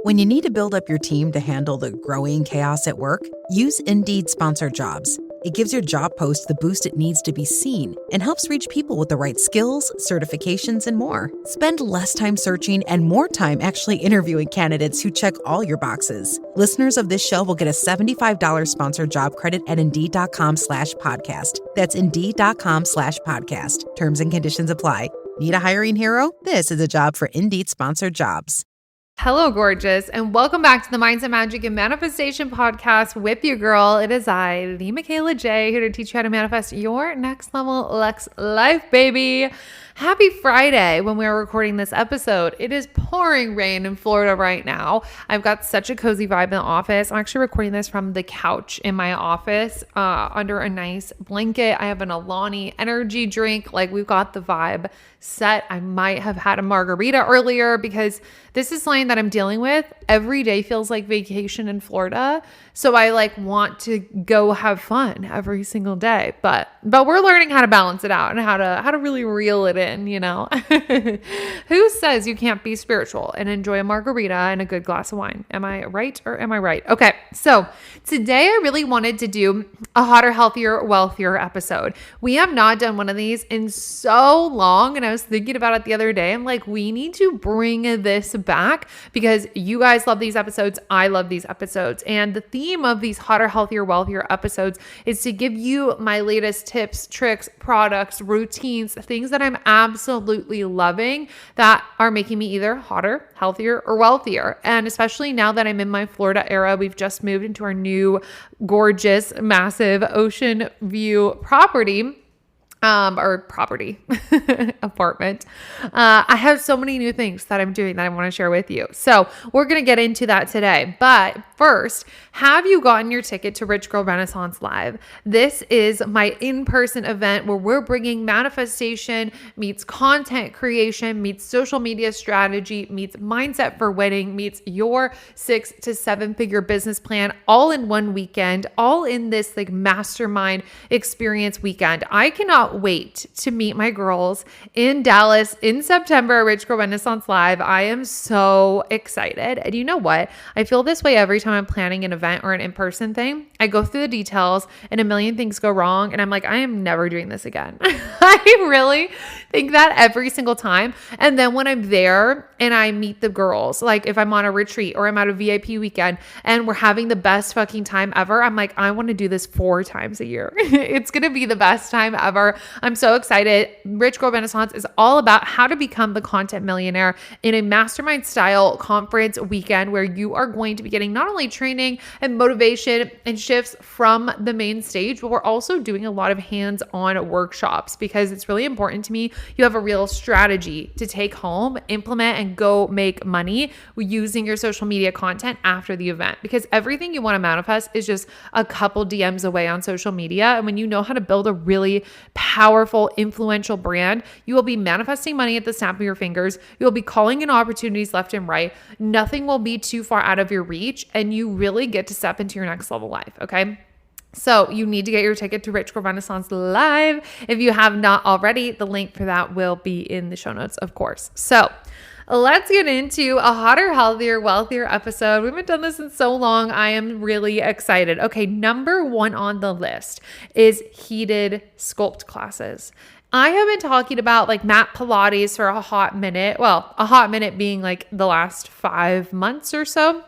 When you need to build up your team to handle the growing chaos at work, use Indeed Sponsored Jobs. It gives your job post the boost it needs to be seen and helps reach people with the right skills, certifications, and more. Spend less time searching and more time actually interviewing candidates who check all your boxes. Listeners of this show will get a $75 sponsored job credit at Indeed.com/podcast. That's Indeed.com/podcast. Terms and conditions apply. Need a hiring hero? This is a job for Indeed Sponsored Jobs. Hello, gorgeous, and welcome back to the Mindset, Magic, and Manifestation podcast with your girl. It is I, the Michaela J, here to teach you how to manifest your next level Lex life, baby. Happy Friday when we're recording this episode. It is pouring rain in Florida right now. I've got such a cozy vibe in the office. I'm actually recording this from the couch in my office under a nice blanket. I have an Alani energy drink. Like, we've got the vibe set. I might have had a margarita earlier because this is something that I'm dealing with. Every day feels like vacation in Florida. So I want to go have fun every single day, but we're learning how to balance it out and how to really reel it in, you know. Who says you can't be spiritual and enjoy a margarita and a good glass of wine? Am I right or am I right? Okay. So today I really wanted to do a hotter, healthier, wealthier episode. We have not done one of these in so long. And I was thinking about it the other day. I'm like, we need to bring this back because you guys love these episodes. I love these episodes. And the theme of these hotter, healthier, wealthier episodes is to give you my latest tips, tricks, products, routines, things that I'm absolutely loving that are making me either hotter, healthier, or wealthier. And especially now that I'm in my Florida era, we've just moved into our new gorgeous, massive ocean view property. Apartment. I have so many new things that I'm doing that I want to share with you. So we're going to get into that today. But first, have you gotten your ticket to Rich Girl Renaissance Live? This is my in-person event where we're bringing manifestation meets content creation, meets social media strategy, meets mindset for winning, meets your 6 to 7 figure business plan all in one weekend, all in this mastermind experience weekend. I cannot wait to meet my girls in Dallas in September, Rich Girl Renaissance Live. I am so excited. And you know what? I feel this way every time I'm planning an event or an in-person thing. I go through the details and a million things go wrong. And I'm like, I am never doing this again. I really think that every single time. And then when I'm there and I meet the girls, like if I'm on a retreat or I'm at a VIP weekend and we're having the best fucking time ever, I'm like, I want to do this 4 times a year. It's going to be the best time ever. I'm so excited. Rich Girl Renaissance is all about how to become the content millionaire in a mastermind style conference weekend where you are going to be getting not only training and motivation and shifts from the main stage, but we're also doing a lot of hands-on workshops because it's really important to me. You have a real strategy to take home, implement, and go make money using your social media content after the event, because everything you want to manifest is just a couple DMs away on social media. And when you know how to build a really powerful, influential brand, you will be manifesting money at the snap of your fingers. You'll be calling in opportunities left and right. Nothing will be too far out of your reach, and you really get to step into your next level life. Okay. So you need to get your ticket to Rich Girl Renaissance Live. If you have not already, the link for that will be in the show notes, of course. So let's get into a hotter, healthier, wealthier episode. We haven't done this in so long. I am really excited. Okay, number 1 on the list is heated sculpt classes. I have been talking about mat Pilates for a hot minute. Well, a hot minute being the last 5 months or so.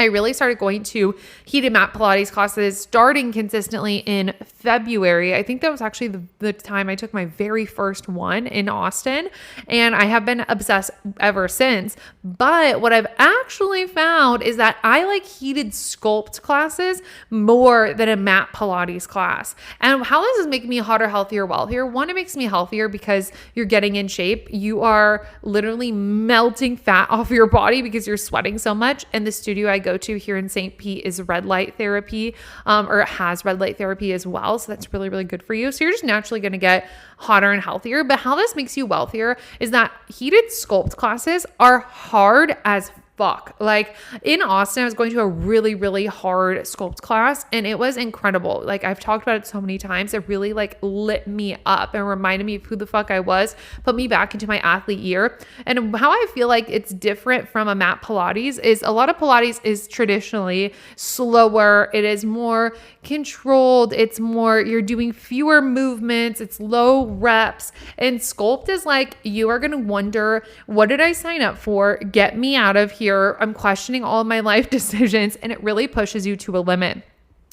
I really started going to heated mat Pilates classes starting consistently in February. I think that was actually the time I took my very first one in Austin, and I have been obsessed ever since. But what I've actually found is that I like heated sculpt classes more than a mat Pilates class. And how this is making me hotter, healthier, wealthier. One, it makes me healthier because you're getting in shape. You are literally melting fat off your body because you're sweating so much. And the studio I go to here in St. Pete is red light therapy, or it has red light therapy as well. So that's really, really good for you. So you're just naturally going to get hotter and healthier. But how this makes you wealthier is that heated sculpt classes are hard as fuck. Like in Austin, I was going to a really, really hard sculpt class and it was incredible. Like I've talked about it so many times. It really like lit me up and reminded me of who the fuck I was, put me back into my athlete year. And how I feel like it's different from a mat Pilates is a lot of Pilates is traditionally slower. It is more controlled. It's more, you're doing fewer movements. It's low reps. And sculpt is like, you are going to wonder, what did I sign up for? Get me out of here. I'm questioning all of my life decisions, and it really pushes you to a limit.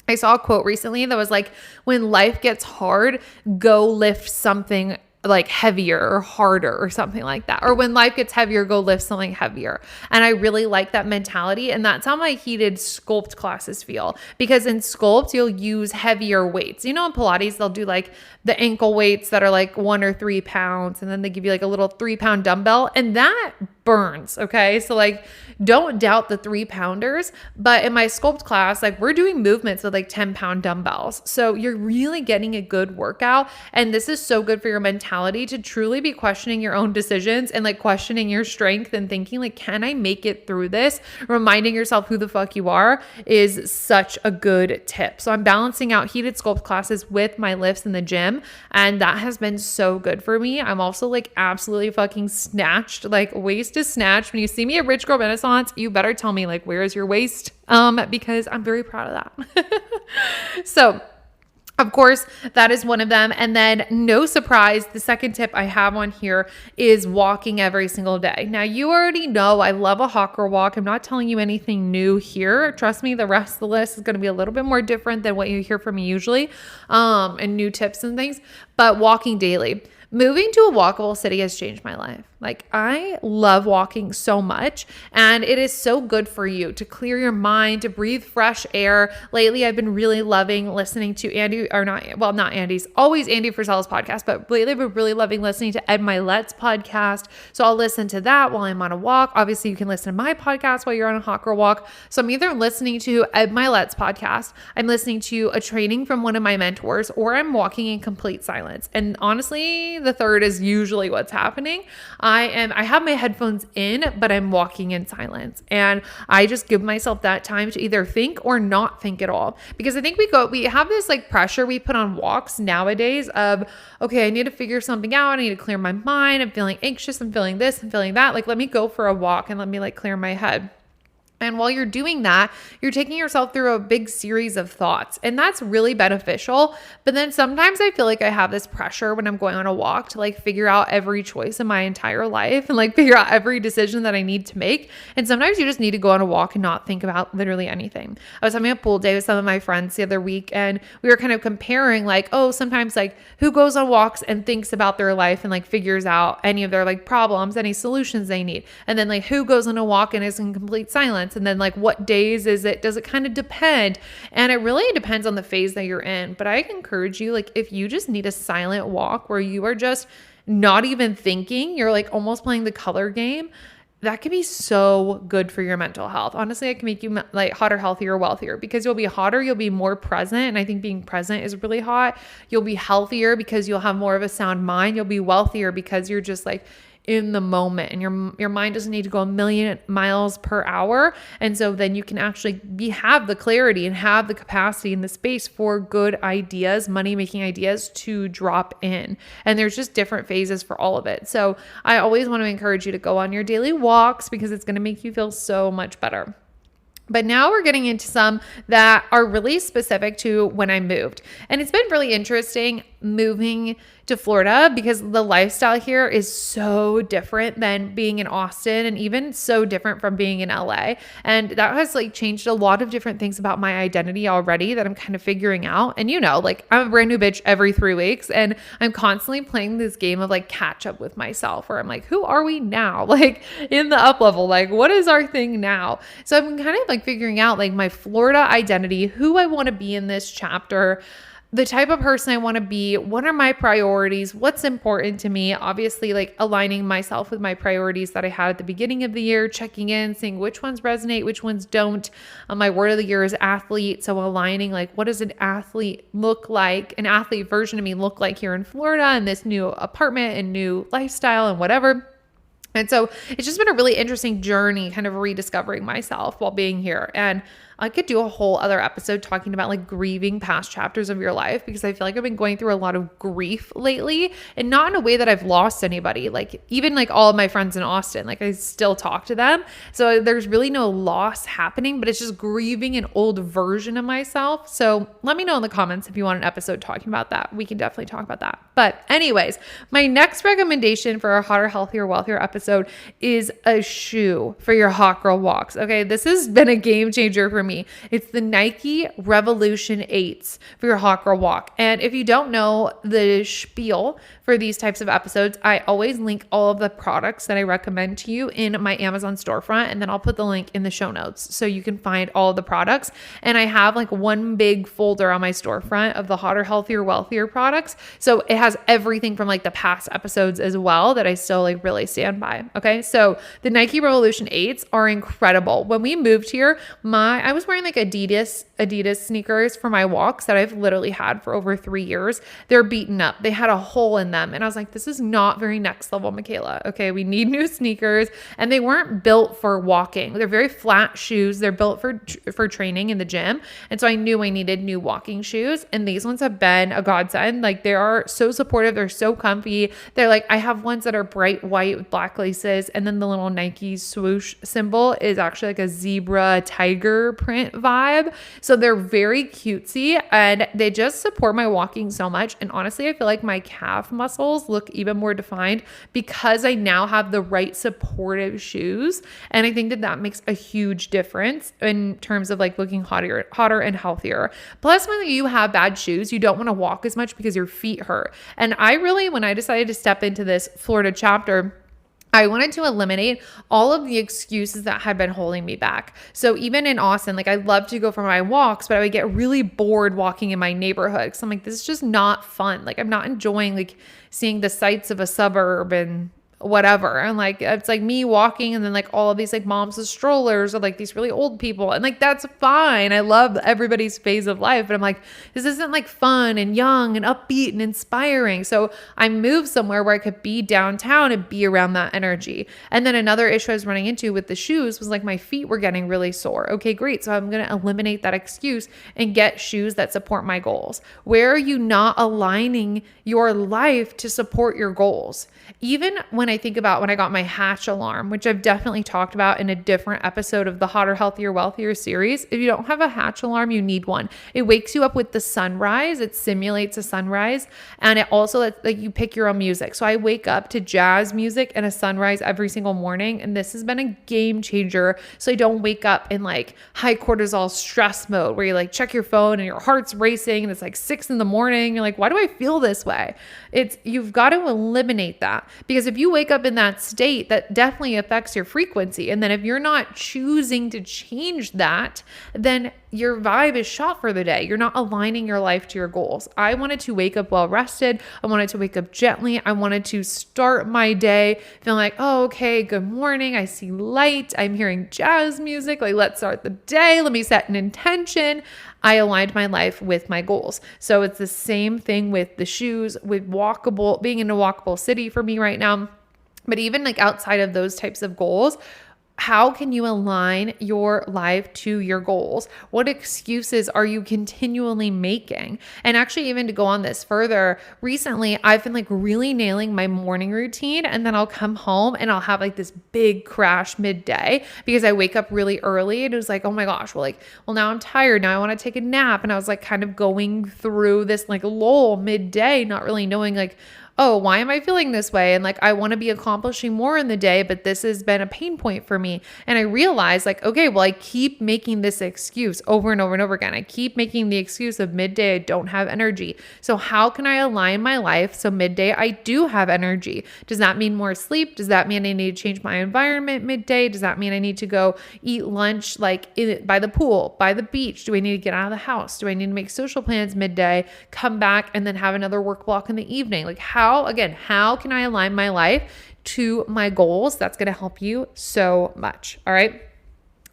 I saw a quote recently that was like, when life gets hard, go lift something like heavier or harder or something like that. Or when life gets heavier, go lift something heavier. And I really like that mentality. And that's how my heated sculpt classes feel, because in sculpt, you'll use heavier weights. You know, in Pilates, they'll do like the ankle weights that are like 1 or 3 pounds. And then they give you like a little 3-pound dumbbell, and that burns. Okay. So like, don't doubt the 3-pounders, but in my sculpt class, like we're doing movements with like 10-pound dumbbells. So you're really getting a good workout. And this is so good for your mentality to truly be questioning your own decisions and like questioning your strength and thinking like, can I make it through this? Reminding yourself who the fuck you are is such a good tip. So I'm balancing out heated sculpt classes with my lifts in the gym. And that has been so good for me. I'm also like absolutely fucking snatched, like waist is snatched. When you see me at Rich Girl Renaissance, you better tell me like, where is your waist? Because I'm very proud of that. So of course, that is one of them. And then no surprise, the second tip I have on here is walking every single day. Now you already know I love a hawker walk. I'm not telling you anything new here. Trust me, the rest of the list is going to be a little bit more different than what you hear from me usually, and new tips and things, but walking daily. Moving to a walkable city has changed my life. Like I love walking so much, and it is so good for you to clear your mind, to breathe fresh air. Lately, I've been really loving listening to not Andy's, always Andy Frisella's podcast, but lately I've been really loving listening to Ed Milet's podcast. So I'll listen to that while I'm on a walk. Obviously, you can listen to my podcast while you're on a hawker walk. So I'm either listening to Ed Milet's podcast, I'm listening to a training from one of my mentors, or I'm walking in complete silence. And honestly, the third is usually what's happening. I have my headphones in, but I'm walking in silence. And I just give myself that time to either think or not think at all. Because I think we have this like pressure we put on walks nowadays of, okay, I need to figure something out. I need to clear my mind. I'm feeling anxious. I'm feeling this. I'm feeling that. Like, let me go for a walk and let me like clear my head. And while you're doing that, you're taking yourself through a big series of thoughts, and that's really beneficial. But then sometimes I feel like I have this pressure when I'm going on a walk to like figure out every choice in my entire life and like figure out every decision that I need to make. And sometimes you just need to go on a walk and not think about literally anything. I was having a pool day with some of my friends the other week, and we were kind of comparing like, oh, sometimes like who goes on walks and thinks about their life and like figures out any of their like problems, any solutions they need. And then like who goes on a walk and is in complete silence. And then like what days is it? Does it kind of depend? And it really depends on the phase that you're in. But I encourage you, like if you just need a silent walk where you are just not even thinking, you're like almost playing the color game, that can be so good for your mental health. Honestly, it can make you like hotter, healthier, wealthier, because you'll be hotter, you'll be more present. And I think being present is really hot. You'll be healthier because you'll have more of a sound mind. You'll be wealthier because you're just like in the moment, and your mind doesn't need to go 1,000,000 miles per hour. And so then you can actually have the clarity and have the capacity and the space for good ideas, money-making ideas to drop in. And there's just different phases for all of it. So I always want to encourage you to go on your daily walks because it's going to make you feel so much better. But now we're getting into some that are really specific to when I moved. And it's been really interesting moving to Florida because the lifestyle here is so different than being in Austin, and even so different from being in LA. And that has like changed a lot of different things about my identity already that I'm kind of figuring out. And like I'm a brand new bitch every 3 weeks, and I'm constantly playing this game of like catch up with myself, where I'm like, who are we now? Like in the up level, like what is our thing now? So I'm kind of like figuring out like my Florida identity, who I want to be in this chapter, the type of person I want to be, what are my priorities, what's important to me, obviously like aligning myself with my priorities that I had at the beginning of the year, checking in, seeing which ones resonate, which ones don't. My word of the year is athlete. So aligning like, what does an athlete look like, an athlete version of me look like here in Florida in this new apartment and new lifestyle and whatever. And so it's just been a really interesting journey, kind of rediscovering myself while being here. And I could do a whole other episode talking about like grieving past chapters of your life, because I feel like I've been going through a lot of grief lately, and not in a way that I've lost anybody. Like even like all of my friends in Austin, like I still talk to them. So there's really no loss happening, but it's just grieving an old version of myself. So let me know in the comments if you want an episode talking about that. We can definitely talk about that. But anyways, my next recommendation for a hotter, healthier, wealthier episode is a shoe for your hot girl walks. Okay. This has been a game changer for me. It's the Nike Revolution 8s for your hot girl walk. And if you don't know the spiel for these types of episodes, I always link all of the products that I recommend to you in my Amazon storefront. And then I'll put the link in the show notes so you can find all of the products. And I have like one big folder on my storefront of the hotter, healthier, wealthier products. So it has everything from like the past episodes as well that I still like really stand by. Okay. So the Nike Revolution 8s are incredible. When we moved here, I was wearing like Adidas sneakers for my walks that I've literally had for over 3 years. They're beaten up. They had a hole in them. And I was like, this is not very next level, Michaela. Okay. We need new sneakers. And they weren't built for walking. They're very flat shoes. They're built for training in the gym. And so I knew I needed new walking shoes. And these ones have been a godsend. Like they are so supportive. They're so comfy. They're like, I have ones that are bright white with black laces. And then the little Nike swoosh symbol is actually like a zebra tiger print vibe. So they're very cutesy and they just support my walking so much. And honestly, I feel like my calf muscles look even more defined because I now have the right supportive shoes. And I think that makes a huge difference in terms of like looking hotter and healthier. Plus, when you have bad shoes, you don't want to walk as much because your feet hurt. And when I decided to step into this Florida chapter, I wanted to eliminate all of the excuses that had been holding me back. So even in Austin, like I love to go for my walks, but I would get really bored walking in my neighborhood because I'm like, this is just not fun. Like I'm not enjoying like seeing the sights of a suburb and whatever. And like, it's like me walking and then like all of these like moms with strollers or like these really old people. And like, that's fine. I love everybody's phase of life, but I'm like, this isn't like fun and young and upbeat and inspiring. So I moved somewhere where I could be downtown and be around that energy. And then another issue I was running into with the shoes was like my feet were getting really sore. Okay, great. So I'm going to eliminate that excuse and get shoes that support my goals. Where are you not aligning your life to support your goals? Even when I think about when I got my Hatch alarm, which I've definitely talked about in a different episode of the Hotter, Healthier, Wealthier series. If you don't have a Hatch alarm, you need one. It wakes you up with the sunrise. It simulates a sunrise. And it also lets like you pick your own music. So I wake up to jazz music and a sunrise every single morning. And this has been a game changer. So I don't wake up in like high cortisol stress mode where you like check your phone and your heart's racing and it's like 6 a.m. You're like, why do I feel this way? You've got to eliminate that, because if you wake up in that state, that definitely affects your frequency. And then if you're not choosing to change that, then your vibe is shot for the day. You're not aligning your life to your goals. I wanted to wake up well rested. I wanted to wake up gently. I wanted to start my day feeling like, oh, okay, good morning. I see light. I'm hearing jazz music. Like, let's start the day. Let me set an intention. I aligned my life with my goals. So it's the same thing with the shoes, with being in a walkable city for me right now. But even like outside of those types of goals, how can you align your life to your goals? What excuses are you continually making? And actually, even to go on this further, recently I've been like really nailing my morning routine, and then I'll come home and I'll have like this big crash midday because I wake up really early and it was like, oh my gosh, well now I'm tired. Now I want to take a nap. And I was like kind of going through this like lull midday, not really knowing like, oh, why am I feeling this way? And like, I want to be accomplishing more in the day, but this has been a pain point for me. And I realized like, okay, well, I keep making this excuse over and over and over again. I keep making the excuse of midday, I don't have energy. So how can I align my life so midday I do have energy? Does that mean more sleep? Does that mean I need to change my environment midday? Does that mean I need to go eat lunch like by the pool, by the beach? Do I need to get out of the house? Do I need to make social plans midday, come back and then have another work block in the evening? Like how can I align my life to my goals? That's going to help you so much. All right.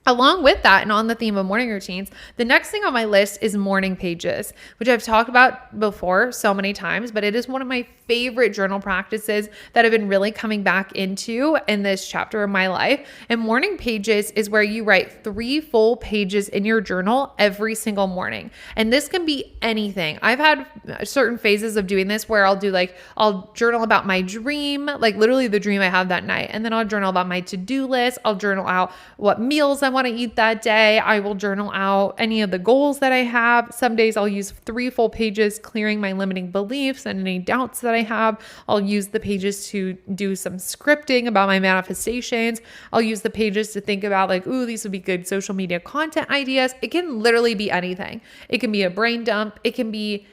Along with that, and on the theme of morning routines, the next thing on my list is morning pages, which I've talked about before so many times, but it is one of my favorite journal practices that I've been really coming back into in this chapter of my life. And morning pages is where you write 3 full pages in your journal every single morning. And this can be anything. I've had certain phases of doing this where I'll journal about my dream, like literally the dream I had that night. And then I'll journal about my to-do list. I'll journal out what meals I want to eat that day. I will journal out any of the goals that I have. Some days I'll use 3 full pages clearing my limiting beliefs and any doubts that I have. I'll use the pages to do some scripting about my manifestations. I'll use the pages to think about like, ooh, these would be good social media content ideas. It can literally be anything. It can be a brain dump. It can be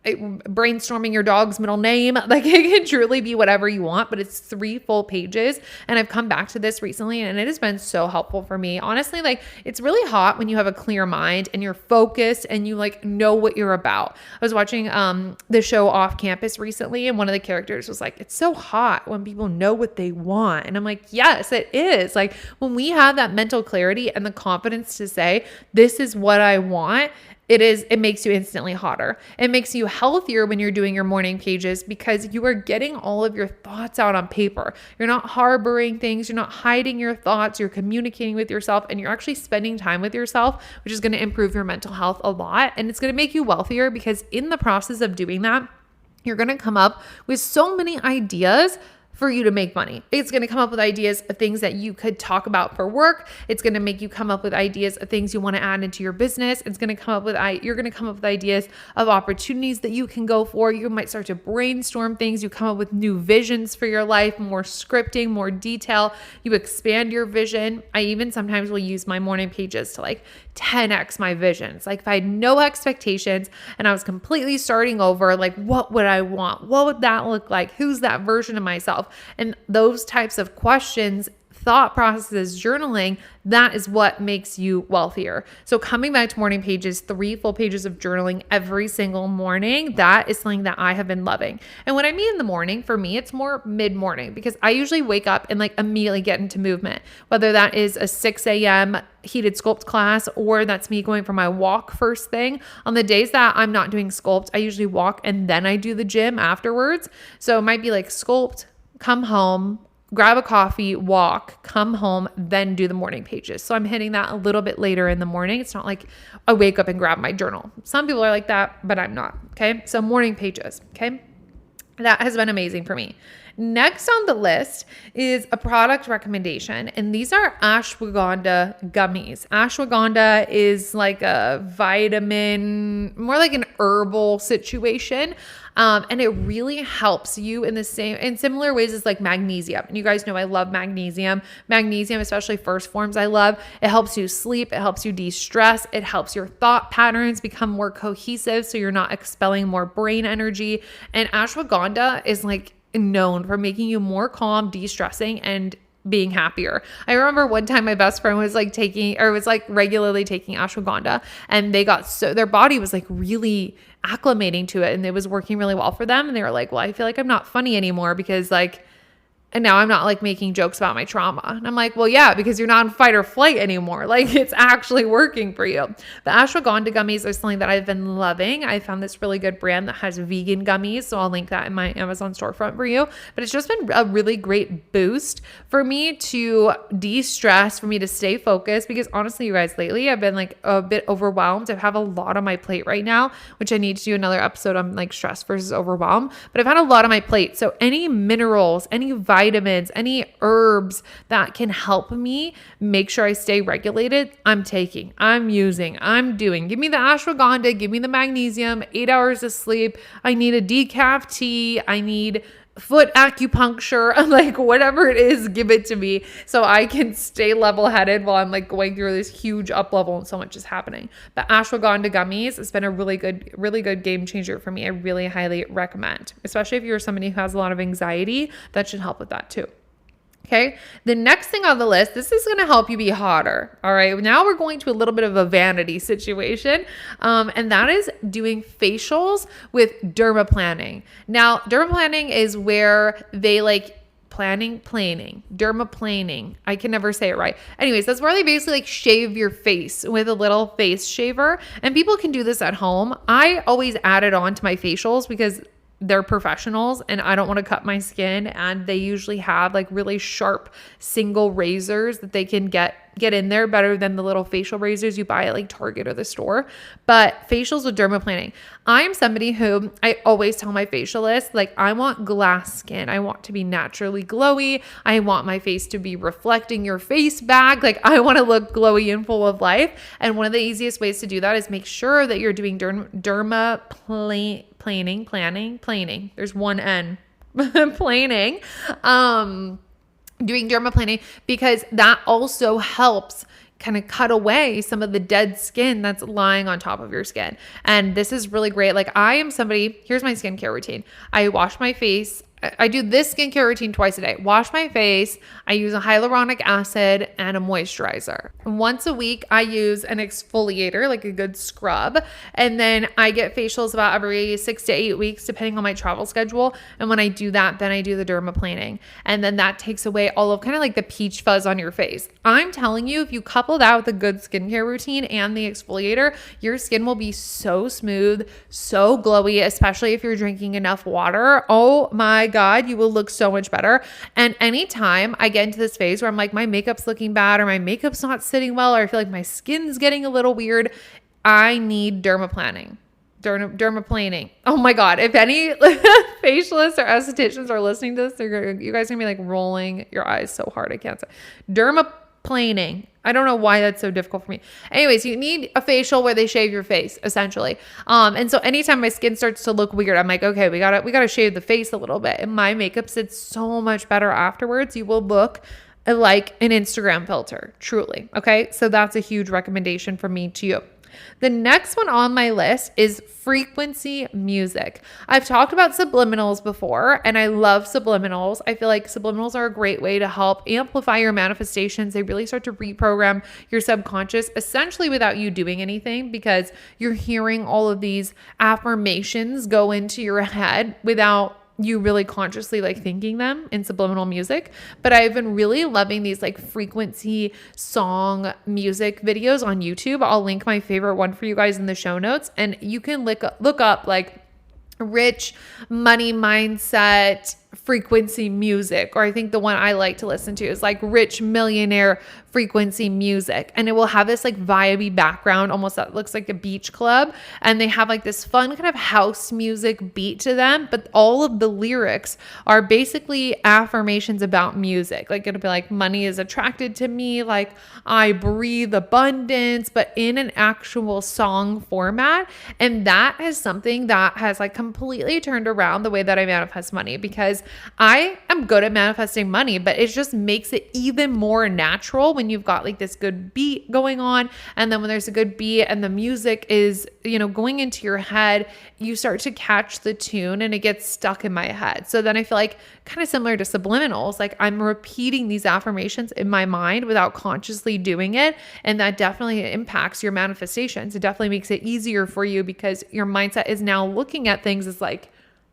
brainstorming your dog's middle name. Like it can truly be whatever you want, but it's 3 full pages. And I've come back to this recently and it has been so helpful for me. Honestly, like it's really hot when you have a clear mind and you're focused and you like know what you're about. I was watching the show Off Campus recently and one of the characters was like, it's so hot when people know what they want. And I'm like, yes, it is. Like when we have that mental clarity and the confidence to say, this is what I want, it makes you instantly hotter. It makes you healthier when you're doing your morning pages because you are getting all of your thoughts out on paper. You're not harboring things. You're not hiding your thoughts. You're communicating with yourself and you're actually spending time with yourself, which is going to improve your mental health a lot. And it's going to make you wealthier because in the process of doing that, you're going to come up with so many ideas for you to make money. It's going to come up with ideas of things that you could talk about for work. It's going to make you come up with ideas of things you want to add into your business. It's going to come up with, you're going to come up with ideas of opportunities that you can go for. You might start to brainstorm things. You come up with new visions for your life, more scripting, more detail. You expand your vision. I even sometimes will use my morning pages to like 10x my visions. Like if I had no expectations and I was completely starting over, like what would I want? What would that look like? Who's that version of myself? And those types of questions, thought processes, journaling, that is what makes you wealthier. So coming back to morning pages, 3 full pages of journaling every single morning, that is something that I have been loving. And when I mean in the morning, for me, it's more mid-morning because I usually wake up and like immediately get into movement, whether that is a 6 a.m. heated sculpt class or that's me going for my walk first thing. On the days that I'm not doing sculpt, I usually walk and then I do the gym afterwards. So it might be like sculpt, come home, grab a coffee, walk, come home, then do the morning pages. So I'm hitting that a little bit later in the morning. It's not like I wake up and grab my journal. Some people are like that, but I'm not. Okay. So morning pages. Okay. That has been amazing for me. Next on the list is a product recommendation, and these are ashwagandha gummies. Ashwagandha is like a vitamin, more like an herbal situation. And it really helps you in similar ways as like magnesium. And you guys know I love magnesium. Magnesium, especially first forms, I love. It helps you sleep. It helps you de-stress. It helps your thought patterns become more cohesive so you're not expelling more brain energy. And ashwagandha is like known for making you more calm, de-stressing, and being happier. I remember one time my best friend was regularly taking ashwagandha and their body was like really acclimating to it and it was working really well for them. And they were like, well, I feel like I'm not funny anymore because and now I'm not like making jokes about my trauma. And I'm like, well, yeah, because you're not in fight or flight anymore. Like it's actually working for you. The ashwagandha gummies are something that I've been loving. I found this really good brand that has vegan gummies. So I'll link that in my Amazon storefront for you. But it's just been a really great boost for me to de-stress, for me to stay focused. Because honestly, you guys, lately I've been like a bit overwhelmed. I have a lot on my plate right now, which I need to do another episode on like stress versus overwhelm. But I've had a lot on my plate. So any minerals, any vitamins, any herbs that can help me make sure I stay regulated, I'm taking, I'm using, I'm doing. Give me the ashwagandha, give me the magnesium, 8 hours of sleep. I need a decaf tea. I need foot acupuncture. I'm like, whatever it is, give it to me so I can stay level-headed while I'm like going through this huge up level and so much is happening. But ashwagandha gummies, it's been a really good game changer for me. I really highly recommend, especially if you're somebody who has a lot of anxiety, that should help with that too. Okay. The next thing on the list, this is going to help you be hotter. All right. Now we're going to a little bit of a vanity situation. And that is doing facials with dermaplaning. Now, dermaplaning is where they like dermaplaning. I can never say it right. Anyways, that's where they basically like shave your face with a little face shaver. And people can do this at home. I always add it on to my facials because they're professionals and I don't want to cut my skin, and they usually have like really sharp single razors that they can get in there better than the little facial razors you buy at like Target or the store. But facials with dermaplaning, I'm somebody who I always tell my facialist, like, I want glass skin. I want to be naturally glowy. I want my face to be reflecting your face back. Like, I want to look glowy and full of life. And one of the easiest ways to do that is make sure that you're doing planing. There's one N. Planing. Doing dermaplaning, because that also helps kind of cut away some of the dead skin that's lying on top of your skin. And this is really great. Like, I am somebody, here's my skincare routine. I wash my face. I do this skincare routine twice a day. Wash my face. I use a hyaluronic acid and a moisturizer. Once a week, I use an exfoliator, like a good scrub. And then I get facials about every 6 to 8 weeks, depending on my travel schedule. And when I do that, then I do the dermaplaning. And then that takes away all of kind of like the peach fuzz on your face. I'm telling you, if you couple that with a good skincare routine and the exfoliator, your skin will be so smooth, so glowy, especially if you're drinking enough water. Oh my God, you will look so much better. And anytime I get into this phase where I'm like, my makeup's looking bad, or my makeup's not sitting well, or I feel like my skin's getting a little weird, I need dermaplaning. Oh my God. If any facialists or estheticians are listening to this, you guys are gonna be like rolling your eyes so hard. I can't say dermaplaning. I don't know why that's so difficult for me. Anyways, you need a facial where they shave your face, essentially. And so anytime my skin starts to look weird, I'm like, okay, we gotta shave the face a little bit. And my makeup sits so much better afterwards. You will look like an Instagram filter, truly. Okay. So that's a huge recommendation from me to you. The next one on my list is frequency music. I've talked about subliminals before, and I love subliminals. I feel like subliminals are a great way to help amplify your manifestations. They really start to reprogram your subconscious, essentially without you doing anything, because you're hearing all of these affirmations go into your head without you really consciously like thinking them in subliminal music. But I've been really loving these like frequency song music videos on YouTube. I'll link my favorite one for you guys in the show notes, and you can look up like rich money mindset frequency music, or I think the one I like to listen to is like rich millionaire frequency music, and it will have this like vibey background, almost that looks like a beach club, and they have like this fun kind of house music beat to them, but all of the lyrics are basically affirmations about music. Like, it'll be like, money is attracted to me, like I breathe abundance, but in an actual song format. And that is something that has like completely turned around the way that I manifest money, because I am good at manifesting money, but it just makes it even more natural when you've got like this good beat going on. And then when there's a good beat and the music is, going into your head, you start to catch the tune and it gets stuck in my head. So then I feel like kind of similar to subliminals, like I'm repeating these affirmations in my mind without consciously doing it. And that definitely impacts your manifestations. It definitely makes it easier for you because your mindset is now looking at things as like,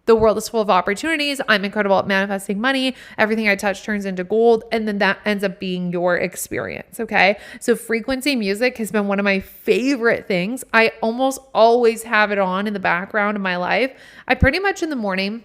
the world is full of opportunities. I'm incredible at manifesting money. Everything I touch turns into gold. And then that ends up being your experience. Okay. So frequency music has been one of my favorite things. I almost always have it on in the background of my life. I pretty much in the morning,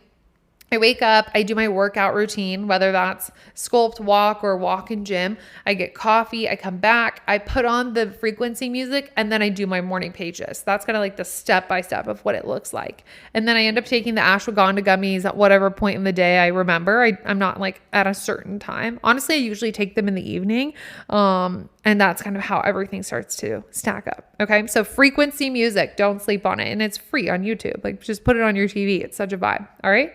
I wake up, I do my workout routine, whether that's sculpt, walk, or walk and gym. I get coffee, I come back, I put on the frequency music, and then I do my morning pages. That's kind of like the step-by-step of what it looks like. And then I end up taking the ashwagandha gummies at whatever point in the day I remember. I'm not like at a certain time. Honestly, I usually take them in the evening. And that's kind of how everything starts to stack up. Okay. So frequency music, don't sleep on it. And it's free on YouTube. Like, just put it on your TV. It's such a vibe. All right.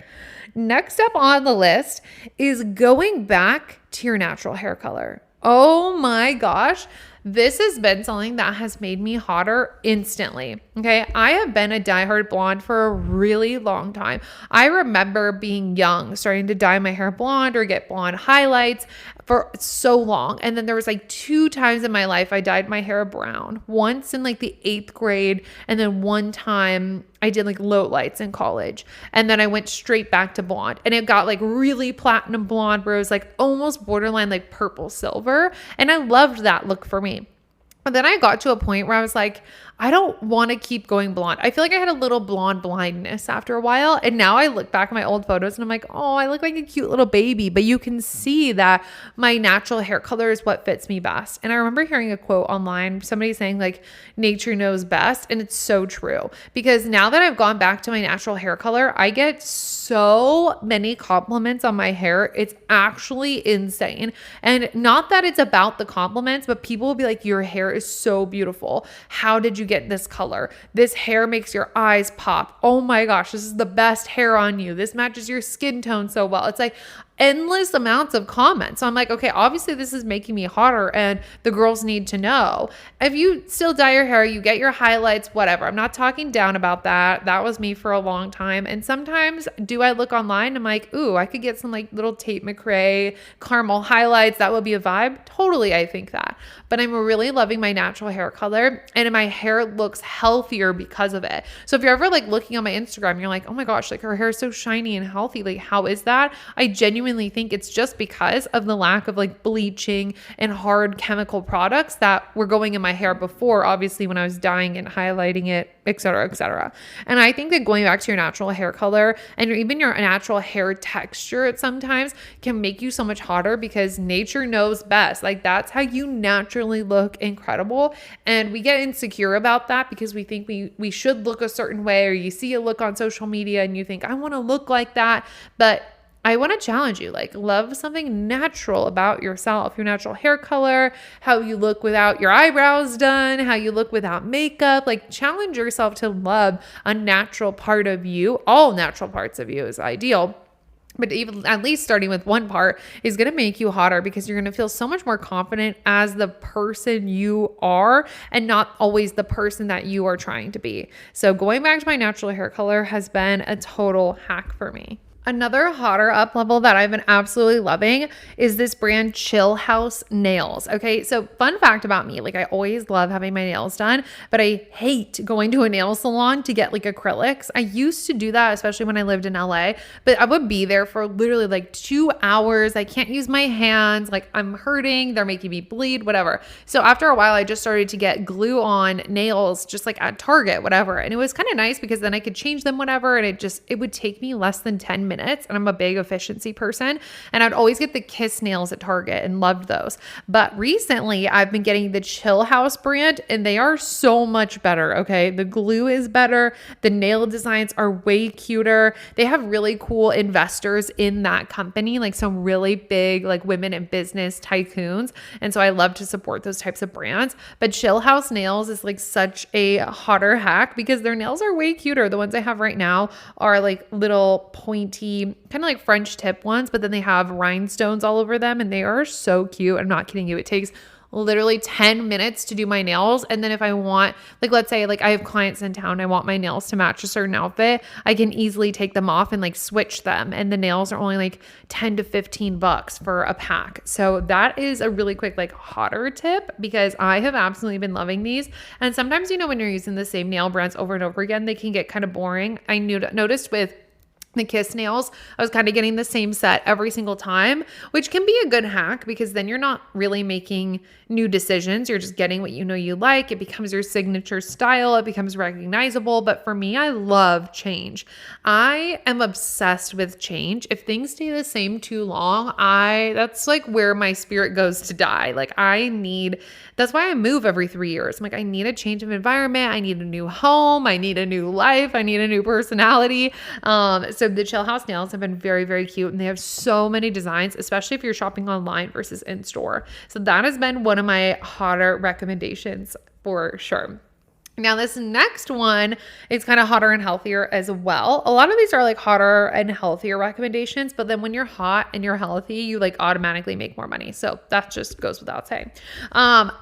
Next up on the list is going back to your natural hair color. Oh my gosh. This has been something that has made me hotter instantly. Okay. I have been a diehard blonde for a really long time. I remember being young, starting to dye my hair blonde or get blonde highlights for so long. And then there was like 2 times in my life I dyed my hair brown. Once in like the 8th grade, and then one time I did like low lights in college. And then I went straight back to blonde, and it got like really platinum blonde where it was like almost borderline like purple silver. And I loved that look for me. But then I got to a point where I was like, I don't want to keep going blonde. I feel like I had a little blonde blindness after a while. And now I look back at my old photos and I'm like, oh, I look like a cute little baby. But you can see that my natural hair color is what fits me best. And I remember hearing a quote online, somebody saying like, nature knows best. And it's so true, because now that I've gone back to my natural hair color, I get so many compliments on my hair. It's actually insane. And not that it's about the compliments, but people will be like, your hair is so beautiful. How did you get this color? This hair makes your eyes pop. Oh my gosh, this is the best hair on you. This matches your skin tone so well. It's like endless amounts of comments. So I'm like, okay, obviously this is making me hotter, and the girls need to know. If you still dye your hair, you get your highlights, whatever. I'm not talking down about that. That was me for a long time. And sometimes do I look online? I'm like, ooh, I could get some like little Tate McRae caramel highlights. That would be a vibe. Totally. I think that, but I'm really loving my natural hair color, and my hair looks healthier because of it. So if you're ever like looking on my Instagram, you're like, oh my gosh, like her hair is so shiny and healthy. Like, how is that? I genuinely think it's just because of the lack of like bleaching and hard chemical products that were going in my hair before, obviously when I was dyeing and highlighting it, et cetera, et cetera. And I think that going back to your natural hair color and even your natural hair texture at sometimes can make you so much hotter, because nature knows best. Like, that's how you naturally look incredible. And we get insecure about that because we think we should look a certain way, or you see a look on social media and you think, I want to look like that. But I want to challenge you, like, love something natural about yourself, your natural hair color, how you look without your eyebrows done, how you look without makeup. Like, challenge yourself to love a natural part of you. All natural parts of you is ideal. But even at least starting with one part is going to make you hotter, because you're going to feel so much more confident as the person you are, and not always the person that you are trying to be. So going back to my natural hair color has been a total hack for me. Another hotter up level that I've been absolutely loving is this brand Chill House Nails. Okay, so fun fact about me, like, I always love having my nails done, but I hate going to a nail salon to get like acrylics. I used to do that, especially when I lived in LA, but I would be there for literally like 2 hours. I can't use my hands, like I'm hurting, they're making me bleed, whatever. So after a while, I just started to get glue on nails, just like at Target, whatever. And it was kind of nice because then I could change them whenever, and it would take me less than 10 minutes, and I'm a big efficiency person, and I'd always get the Kiss nails at Target and loved those. But recently I've been getting the Chill House brand, and they are so much better. Okay, the glue is better, the nail designs are way cuter. They have really cool investors in that company, like some really big like women in business tycoons, and so I love to support those types of brands. But Chill House Nails is like such a hotter hack because their nails are way cuter. The ones I have right now are like little pointy, kind of like French tip ones, but then they have rhinestones all over them, and they are so cute. I'm not kidding you. It takes literally 10 minutes to do my nails. And then if I want, like, let's say like I have clients in town, I want my nails to match a certain outfit, I can easily take them off and like switch them. And the nails are only like 10 to 15 bucks for a pack. So that is a really quick, like, hotter tip, because I have absolutely been loving these. And sometimes, you know, when you're using the same nail brands over and over again, they can get kind of boring. I noticed with the Kiss nails, I was kind of getting the same set every single time, which can be a good hack because then you're not really making new decisions. You're just getting what you know you like. It becomes your signature style. It becomes recognizable. But for me, I love change. I am obsessed with change. If things stay the same too long, that's like where my spirit goes to die. Like, that's why I move every 3 years. I'm like, I need a change of environment. I need a new home. I need a new life. I need a new personality. So the Chill House nails have been very, very cute, and they have so many designs, especially if you're shopping online versus in store. So that has been one of my hotter recommendations for sure. Now, this next one is kind of hotter and healthier as well. A lot of these are like hotter and healthier recommendations, but then when you're hot and you're healthy, you like automatically make more money. So that just goes without saying.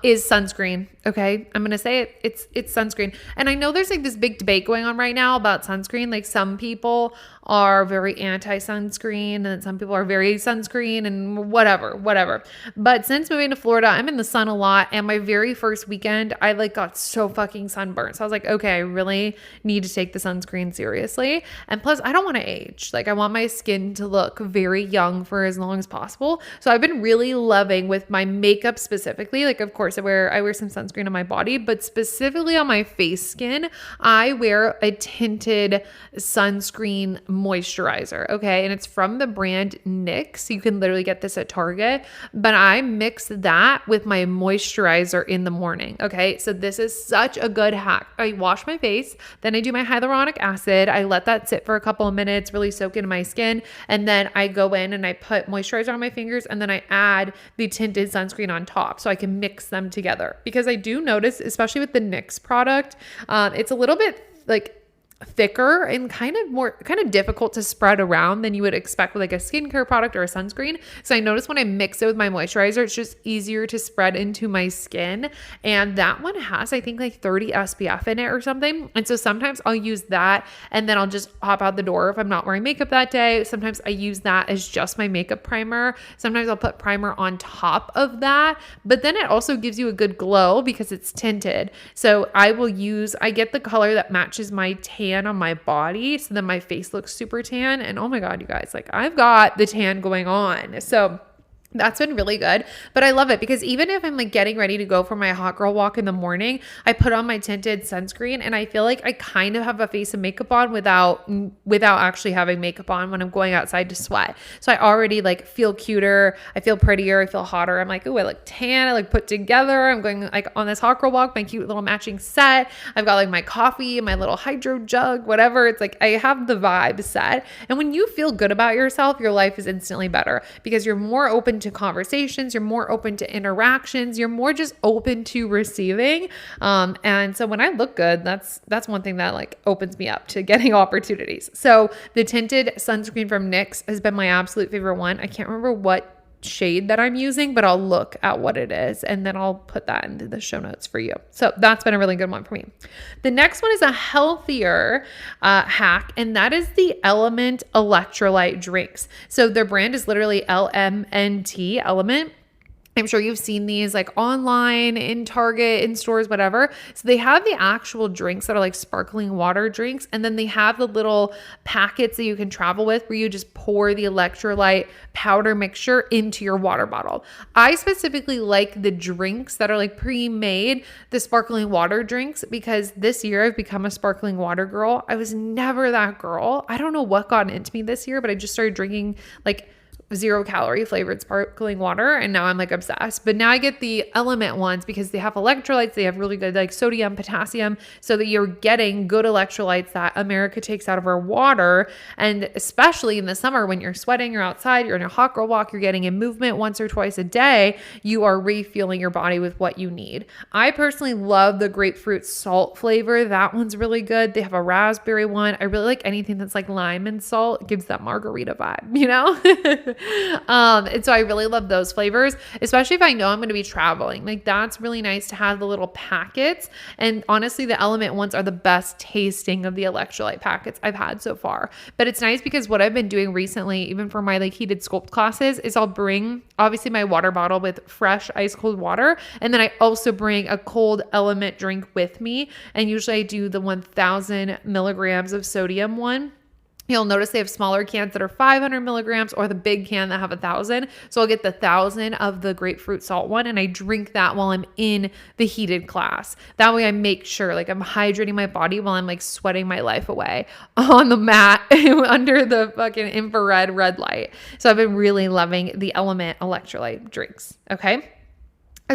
Is sunscreen. Okay. I'm going to say it. It's sunscreen. And I know there's like this big debate going on right now about sunscreen. Like some people are very anti-sunscreen and then some people are very sunscreen and whatever. But since moving to Florida, I'm in the sun a lot. And my very first weekend, I like got so fucking sunburned. So I was like, okay, I really need to take the sunscreen seriously. And plus I don't want to age. Like I want my skin to look very young for as long as possible. So I've been really loving with my makeup specifically. Like of course I wear some sunscreen on my body, but specifically on my face skin, I wear a tinted sunscreen moisturizer. Okay. And it's from the brand NYX. You can literally get this at Target, but I mix that with my moisturizer in the morning. Okay. So this is such a good hack. I wash my face, then I do my hyaluronic acid. I let that sit for a couple of minutes, really soak into my skin. And then I go in and I put moisturizer on my fingers and then I add the tinted sunscreen on top so I can mix them together. Because I do notice, especially with the NYX product, it's a little bit like thicker and kind of difficult to spread around than you would expect with like a skincare product or a sunscreen. So I notice when I mix it with my moisturizer, it's just easier to spread into my skin. And that one has, I think, like 30 SPF in it or something. And so sometimes I'll use that and then I'll just hop out the door if I'm not wearing makeup that day. Sometimes I use that as just my makeup primer. Sometimes I'll put primer on top of that, but then it also gives you a good glow because it's tinted. So I get the color that matches my tan on my body, so then my face looks super tan. And oh my God, you guys, like I've got the tan going on. So that's been really good, but I love it because even if I'm like getting ready to go for my hot girl walk in the morning, I put on my tinted sunscreen and I feel like I kind of have a face of makeup on without actually having makeup on when I'm going outside to sweat. So I already like feel cuter. I feel prettier. I feel hotter. I'm like, oh, I look tan. I look put together. I'm going like on this hot girl walk, my cute little matching set. I've got like my coffee and my little hydro jug, whatever. It's like, I have the vibe set. And when you feel good about yourself, your life is instantly better because you're more open to conversations, you're more open to interactions, you're more just open to receiving. And so when I look good, that's one thing that like opens me up to getting opportunities. So the tinted sunscreen from NYX has been my absolute favorite one. I can't remember what shade that I'm using, but I'll look at what it is and then I'll put that into the show notes for you. So that's been a really good one for me. The next one is a healthier hack, and that is the Element electrolyte drinks. So their brand is literally LMNT, Element. I'm sure you've seen these like online, in Target, in stores, whatever. So they have the actual drinks that are like sparkling water drinks. And then they have the little packets that you can travel with where you just pour the electrolyte powder mixture into your water bottle. I specifically like the drinks that are like pre-made, the sparkling water drinks, because this year I've become a sparkling water girl. I was never that girl. I don't know what got into me this year, but I just started drinking like 0-calorie flavored sparkling water. And now I'm like obsessed, but now I get the Element ones because they have electrolytes. They have really good like sodium, potassium, so that you're getting good electrolytes that America takes out of our water. And especially in the summer when you're sweating, you're outside, you're in a hot girl walk, you're getting in movement once or twice a day, you are refueling your body with what you need. I personally love the grapefruit salt flavor. That one's really good. They have a raspberry one. I really like anything that's like lime and salt. It gives that margarita vibe, you know? And so I really love those flavors, especially if I know I'm going to be traveling. Like that's really nice to have the little packets. And honestly, the Element ones are the best tasting of the electrolyte packets I've had so far. But it's nice because what I've been doing recently, even for my like heated sculpt classes, is I'll bring obviously my water bottle with fresh ice cold water. And then I also bring a cold Element drink with me. And usually I do the 1000 milligrams of sodium one. You'll notice they have smaller cans that are 500 milligrams or the big can that have 1,000. So I'll get the 1,000 of the grapefruit salt one and I drink that while I'm in the heated class. That way I make sure like I'm hydrating my body while I'm like sweating my life away on the mat under the fucking infrared red light. So I've been really loving the Element electrolyte drinks. Okay.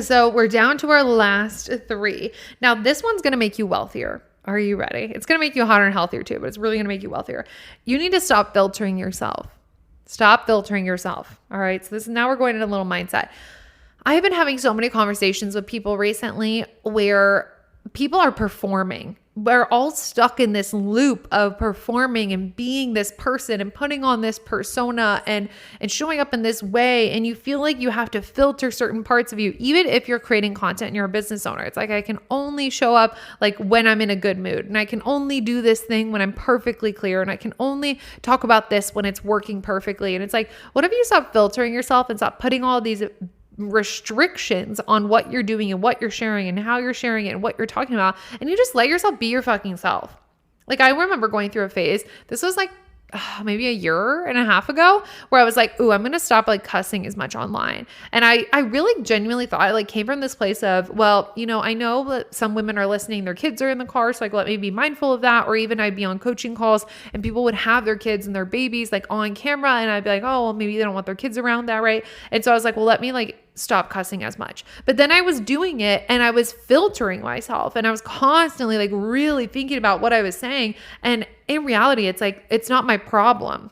So we're down to our last 3. Now this one's going to make you wealthier. Are you ready? It's going to make you hotter and healthier too, but it's really going to make you wealthier. You need to stop filtering yourself. Stop filtering yourself. All right. So now we're going into a little mindset. I have been having so many conversations with people recently where people are performing. We're all stuck in this loop of performing and being this person and putting on this persona and showing up in this way. And you feel like you have to filter certain parts of you, even if you're creating content and you're a business owner. It's like, I can only show up like when I'm in a good mood, and I can only do this thing when I'm perfectly clear, and I can only talk about this when it's working perfectly. And it's like, what if you stop filtering yourself and stop putting all these restrictions on what you're doing and what you're sharing and how you're sharing it and what you're talking about, and you just let yourself be your fucking self. Like, I remember going through a phase, this was like maybe a year and a half ago, where I was like, ooh, I'm going to stop like cussing as much online. And I really genuinely thought, I like came from this place of, well, you know, I know that some women are listening, their kids are in the car. So like, let me be mindful of that. Or even I'd be on coaching calls and people would have their kids and their babies like on camera. And I'd be like, oh, well, maybe they don't want their kids around that. Right. And so I was like, well, let me like stop cussing as much. But then I was doing it and I was filtering myself, and I was constantly like really thinking about what I was saying. And in reality, it's like, it's not my problem.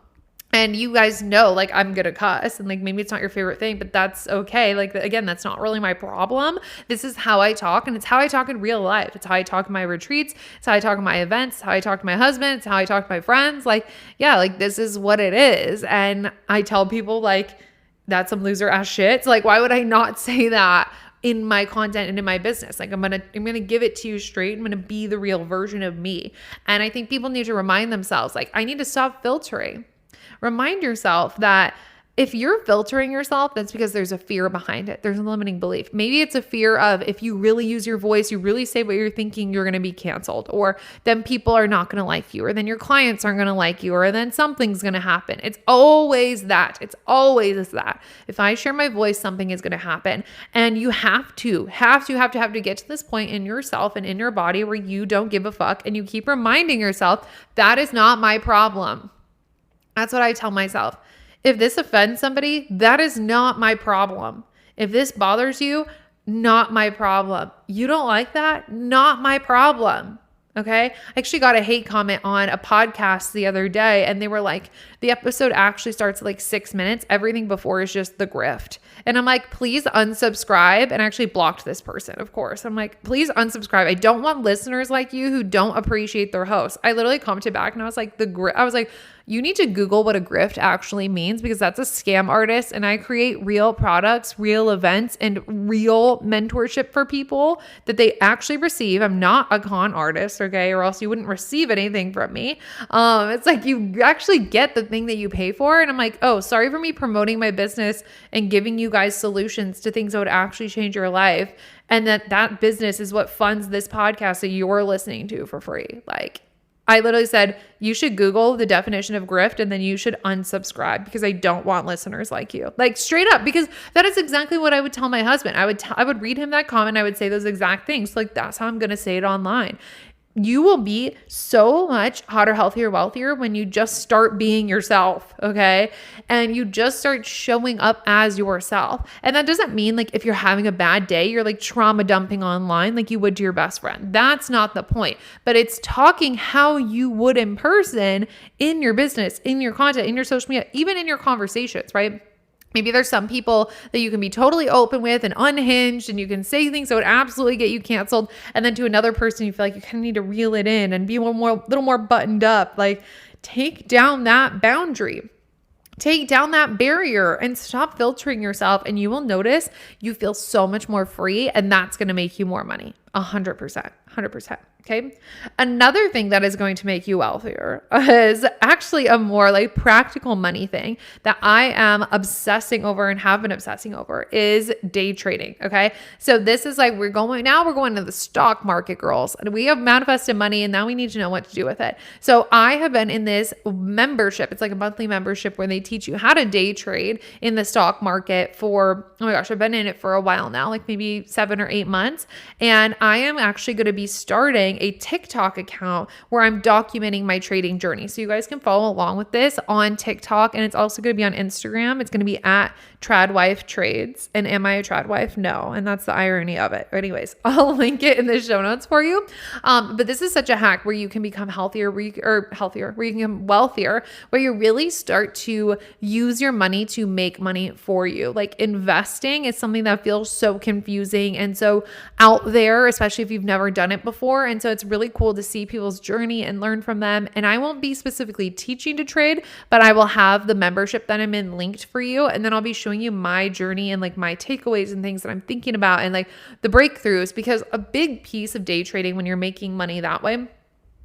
And you guys know, like, I'm going to cuss, and like, maybe it's not your favorite thing, but that's okay. Like, again, that's not really my problem. This is how I talk, and it's how I talk in real life. It's how I talk in my retreats. It's how I talk in my events, how I talk to my husband. It's how I talk to my friends. Like, yeah, like this is what it is. And I tell people like, that's some loser ass shit. So like, why would I not say that in my content and in my business? Like, I'm going to give it to you straight. I'm going to be the real version of me. And I think people need to remind themselves, like, I need to stop filtering. Remind yourself that if you're filtering yourself, that's because there's a fear behind it. There's a limiting belief. Maybe it's a fear of, if you really use your voice, you really say what you're thinking, you're going to be canceled, or then people are not going to like you, or then your clients aren't going to like you, or then something's going to happen. It's always that. It's always that. If I share my voice, something is going to happen. And you have to get to this point in yourself and in your body where you don't give a fuck, and you keep reminding yourself, that is not my problem. That's what I tell myself. If this offends somebody, that is not my problem. If this bothers you, not my problem. You don't like that? Not my problem. Okay. I actually got a hate comment on a podcast the other day, and they were like, the episode actually starts at like 6 minutes. Everything before is just the grift. And I'm like, please unsubscribe. And I actually blocked this person, of course. I'm like, please unsubscribe. I don't want listeners like you who don't appreciate their host. I literally commented back and I was like, you need to Google what a grift actually means, because that's a scam artist, and I create real products, real events, and real mentorship for people that they actually receive. I'm not a con artist, okay? Or else you wouldn't receive anything from me. It's like you actually get the thing that you pay for. And I'm like, oh, sorry for me promoting my business and giving you guys solutions to things that would actually change your life. And that business is what funds this podcast that you're listening to for free. Like, I literally said, you should Google the definition of grift, and then you should unsubscribe, because I don't want listeners like you. Like, straight up, because that is exactly what I would tell my husband. I would read him that comment. I would say those exact things. Like, that's how I'm going to say it online. You will be so much hotter, healthier, wealthier when you just start being yourself, okay? And you just start showing up as yourself. And that doesn't mean like if you're having a bad day, you're like trauma dumping online like you would to your best friend. That's not the point. But it's talking how you would in person, in your business, in your content, in your social media, even in your conversations, right? Maybe there's some people that you can be totally open with and unhinged, and you can say things that would absolutely get you canceled. And then to another person, you feel like you kind of need to reel it in and be a little more buttoned up. Like, take down that boundary. Take down that barrier and stop filtering yourself, and you will notice you feel so much more free, and that's going to make you more money. 100%. Okay. Another thing that is going to make you wealthier is actually a more like practical money thing that I am obsessing over and have been obsessing over is day trading. Okay. So this is like, we're going to the stock market, girls, and we have manifested money, and now we need to know what to do with it. So I have been in this membership. It's like a monthly membership where they teach you how to day trade in the stock market for, oh my gosh, I've been in it for a while now, like maybe 7 or 8 months. And I am actually going to be starting a TikTok account where I'm documenting my trading journey. So you guys can follow along with this on TikTok, and it's also going to be on Instagram. It's going to be at Tradwife Trades. And am I a tradwife? No. And that's the irony of it. Anyways, I'll link it in the show notes for you. But this is such a hack where you can become healthier, where you can become wealthier, where you really start to use your money to make money for you. Like investing is something that feels so confusing and so out there, especially if you've never done it before. And so it's really cool to see people's journey and learn from them. And I won't be specifically teaching to trade, but I will have the membership that I'm in linked for you. And then I'll be showing you my journey and like my takeaways and things that I'm thinking about and like the breakthroughs, because a big piece of day trading when you're making money that way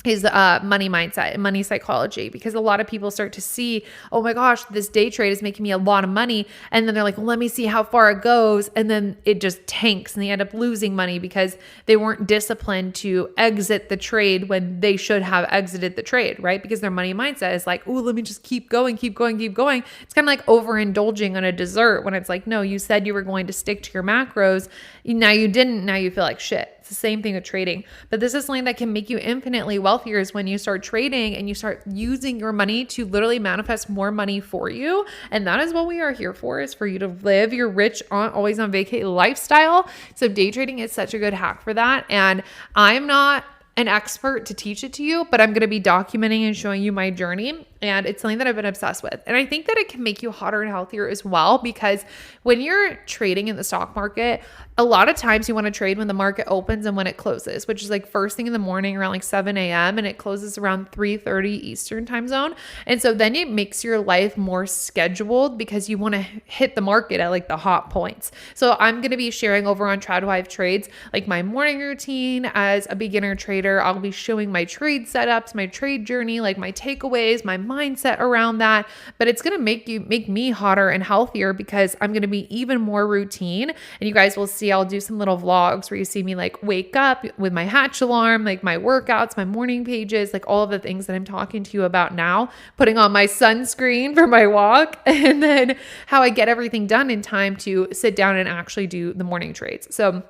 is money mindset and money psychology, because a lot of people start to see, oh my gosh, this day trade is making me a lot of money. And then they're like, well, let me see how far it goes. And then it just tanks and they end up losing money because they weren't disciplined to exit the trade when they should have exited the trade, right? Because their money mindset is like, oh, let me just keep going, keep going, keep going. It's kind of like overindulging on a dessert when it's like, no, you said you were going to stick to your macros. Now you didn't. Now you feel like shit. It's the same thing with trading. But this is something that can make you infinitely wealthier is when you start trading and you start using your money to literally manifest more money for you. And that is what we are here for, is for you to live your rich, always on vacay lifestyle. So day trading is such a good hack for that. And I'm not an expert to teach it to you, but I'm going to be documenting and showing you my journey. And it's something that I've been obsessed with. And I think that it can make you hotter and healthier as well, because when you're trading in the stock market, a lot of times you want to trade when the market opens and when it closes, which is like first thing in the morning around like 7 a.m. and it closes around 3:30 Eastern time zone. And so then it makes your life more scheduled because you want to hit the market at like the hot points. So I'm going to be sharing over on Tradwife Trades, like my morning routine as a beginner trader. I'll be showing my trade setups, my trade journey, like my takeaways, my mindset around that. But it's going to make me hotter and healthier because I'm going to be even more routine. And you guys will see, I'll do some little vlogs where you see me like wake up with my Hatch alarm, like my workouts, my morning pages, like all of the things that I'm talking to you about now, putting on my sunscreen for my walk, and then how I get everything done in time to sit down and actually do the morning trades. So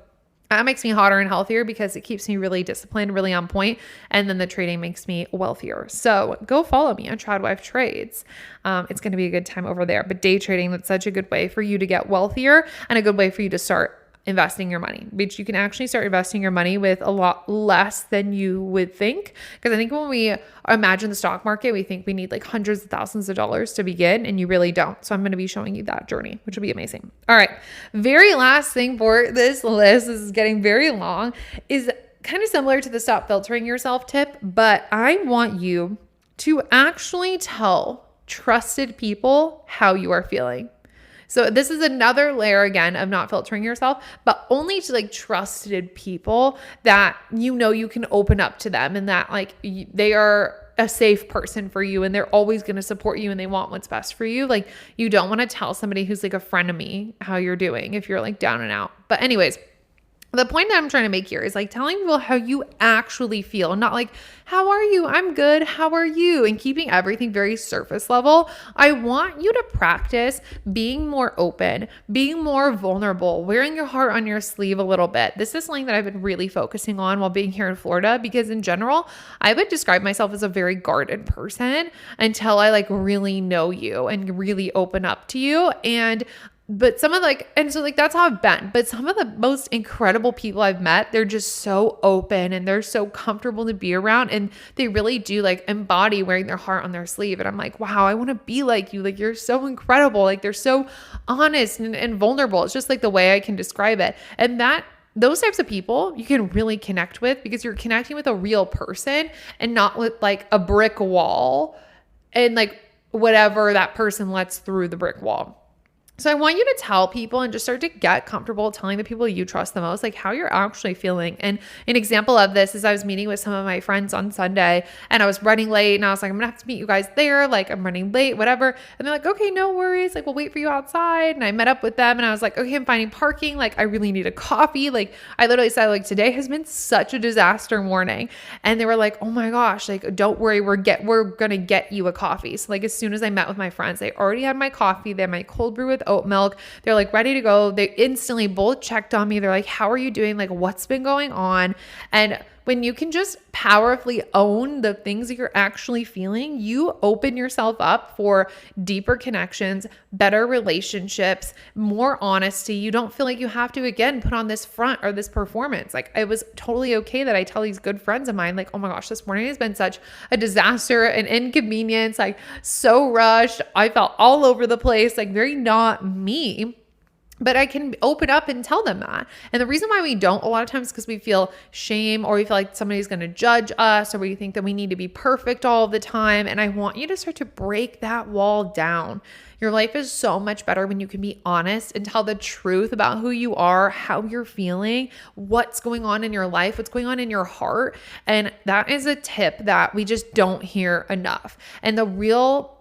that makes me hotter and healthier because it keeps me really disciplined, really on point. And then the trading makes me wealthier. So go follow me on Tradwife Trades. It's going to be a good time over there. But day trading, that's such a good way for you to get wealthier and a good way for you to start investing your money, which you can actually start investing your money with a lot less than you would think. Because I think when we imagine the stock market, we think we need like hundreds of thousands of dollars to begin, and you really don't. So I'm going to be showing you that journey, which will be amazing. All right. Very last thing for this list, this is getting very long, is kind of similar to the stop filtering yourself tip, but I want you to actually tell trusted people how you are feeling. So this is another layer again of not filtering yourself, but only to like trusted people that you know you can open up to them and that like they are a safe person for you and they're always going to support you and they want what's best for you. Like you don't want to tell somebody who's like a friend of me how you're doing if you're like down and out. But anyways, the point that I'm trying to make here is like telling people how you actually feel, not like, how are you? I'm good. How are you? And keeping everything very surface level. I want you to practice being more open, being more vulnerable, wearing your heart on your sleeve a little bit. This is something that I've been really focusing on while being here in Florida, because in general, I would describe myself as a very guarded person until I like really know you and really open up to you. But some of that's how I've been. But some of the most incredible people I've met, they're just so open and they're so comfortable to be around. And they really do like embody wearing their heart on their sleeve. And I'm like, wow, I want to be like you. Like, you're so incredible. Like, they're so honest and vulnerable. It's just like the way I can describe it. And those types of people you can really connect with because you're connecting with a real person and not with like a brick wall and like whatever that person lets through the brick wall. So I want you to tell people and just start to get comfortable telling the people you trust the most, like how you're actually feeling. And an example of this is I was meeting with some of my friends on Sunday and I was running late and I was like, I'm gonna have to meet you guys there. Like, I'm running late, whatever. And they're like, okay, no worries. Like, we'll wait for you outside. And I met up with them and I was like, okay, I'm finding parking. Like, I really need a coffee. Like, I literally said, like, today has been such a disaster morning. And they were like, oh my gosh, like, don't worry. We're going to get you a coffee. So like, as soon as I met with my friends, they already had my coffee. They had my cold brew with oat milk. They're like ready to go. They instantly both checked on me. They're like, how are you doing? Like, what's been going on? And when you can just powerfully own the things that you're actually feeling, you open yourself up for deeper connections, better relationships, more honesty. You don't feel like you have to, again, put on this front or this performance. Like, it was totally okay that I tell these good friends of mine, like, oh my gosh, this morning has been such a disaster, an inconvenience, like so rushed. I felt all over the place, like very not me. But I can open up and tell them that. And the reason why we don't a lot of times is because we feel shame, or we feel like somebody's going to judge us, or we think that we need to be perfect all the time. And I want you to start to break that wall down. Your life is so much better when you can be honest and tell the truth about who you are, how you're feeling, what's going on in your life, what's going on in your heart. And that is a tip that we just don't hear enough. And the real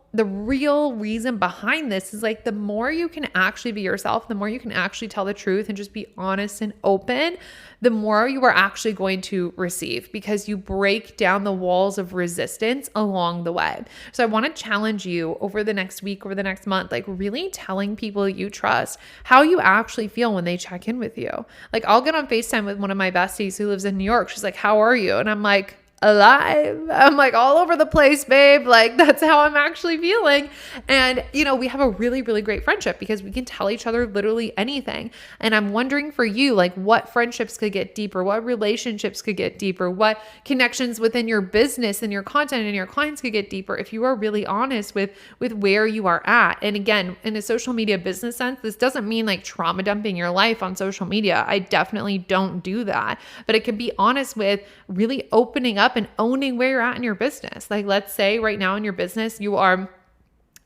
reason behind this is like, the more you can actually be yourself, the more you can actually tell the truth and just be honest and open, the more you are actually going to receive, because you break down the walls of resistance along the way. So I want to challenge you over the next week, over the next month, like really telling people you trust how you actually feel when they check in with you. Like, I'll get on FaceTime with one of my besties who lives in New York. She's like, how are you? And I'm like, alive. I'm like, all over the place, babe. Like, that's how I'm actually feeling. And, we have a really, really great friendship because we can tell each other literally anything. And I'm wondering for you, like, what friendships could get deeper? What relationships could get deeper? What connections within your business and your content and your clients could get deeper if you are really honest with where you are at? And again, in a social media business sense, this doesn't mean like trauma dumping your life on social media. I definitely don't do that. But it can be honest with really opening up and owning where you're at in your business. Like, let's say right now in your business, you are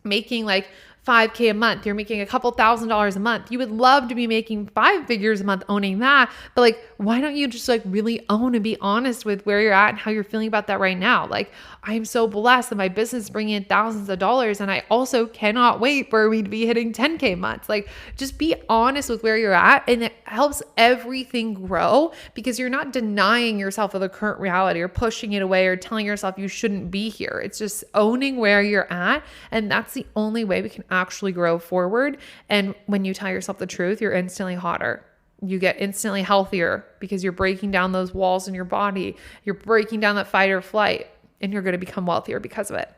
making like $5,000 a month. You're making a couple $1,000s a month. You would love to be making 5 figures a month owning that. But like, why don't you just like really own and be honest with where you're at and how you're feeling about that right now? Like, I'm so blessed that my business is bringing in thousands of dollars. And I also cannot wait for me to be hitting 10K months. Like, just be honest with where you're at. And it helps everything grow, because you're not denying yourself of the current reality or pushing it away or telling yourself you shouldn't be here. It's just owning where you're at. And that's the only way we can actually grow forward. And when you tell yourself the truth, you're instantly hotter. You get instantly healthier because you're breaking down those walls in your body. You're breaking down that fight or flight, and you're going to become wealthier because of it.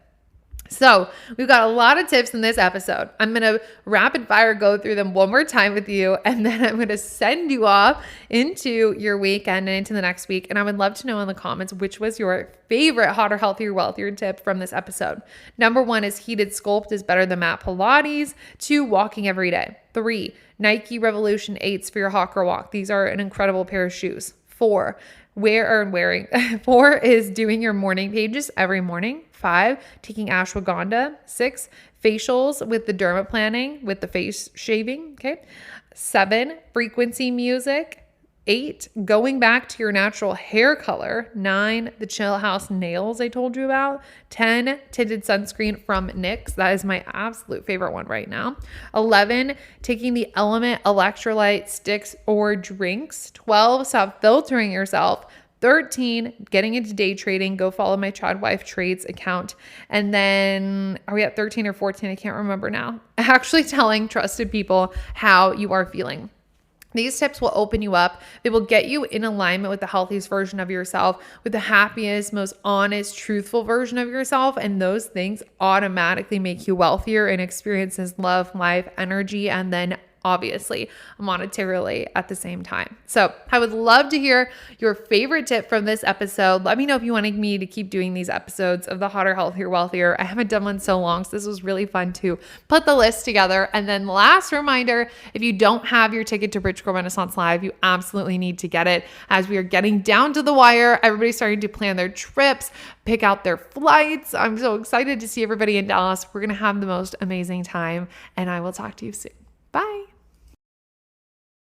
So we've got a lot of tips in this episode. I'm going to rapid fire go through them one more time with you, and then I'm going to send you off into your weekend and into the next week. And I would love to know in the comments, which was your favorite hotter, healthier, wealthier tip from this episode. Number 1 is heated sculpt is better than mat Pilates. 2, walking every day. 3, Nike Revolution 8s for your hot girl walk. These are an incredible pair of shoes. 4, wearing. 4 is doing your morning pages every morning. 5, taking ashwagandha. 6, facials with the dermaplaning, with the face shaving. Okay. 7, frequency music. 8, going back to your natural hair color. 9, the Chill House nails I told you about. 10, tinted sunscreen from NYX. That is my absolute favorite one right now. 11, taking the Element electrolyte sticks or drinks. 12, stop filtering yourself. 13, getting into day trading. Go follow my Chad Wife Trades account. And then, are we at 13 or 14? I can't remember now. Actually telling trusted people how you are feeling. These tips will open you up. They will get you in alignment with the healthiest version of yourself, with the happiest, most honest, truthful version of yourself. And those things automatically make you wealthier and experiences love, life, energy, and then obviously monetarily at the same time. So I would love to hear your favorite tip from this episode. Let me know if you wanted me to keep doing these episodes of the Hotter, Healthier, Wealthier. I haven't done one so long, so this was really fun to put the list together. And then last reminder, if you don't have your ticket to Rich Girl Renaissance Live, you absolutely need to get it, as we are getting down to the wire. Everybody's starting to plan their trips, pick out their flights. I'm so excited to see everybody in Dallas. We're going to have the most amazing time, and I will talk to you soon. Bye.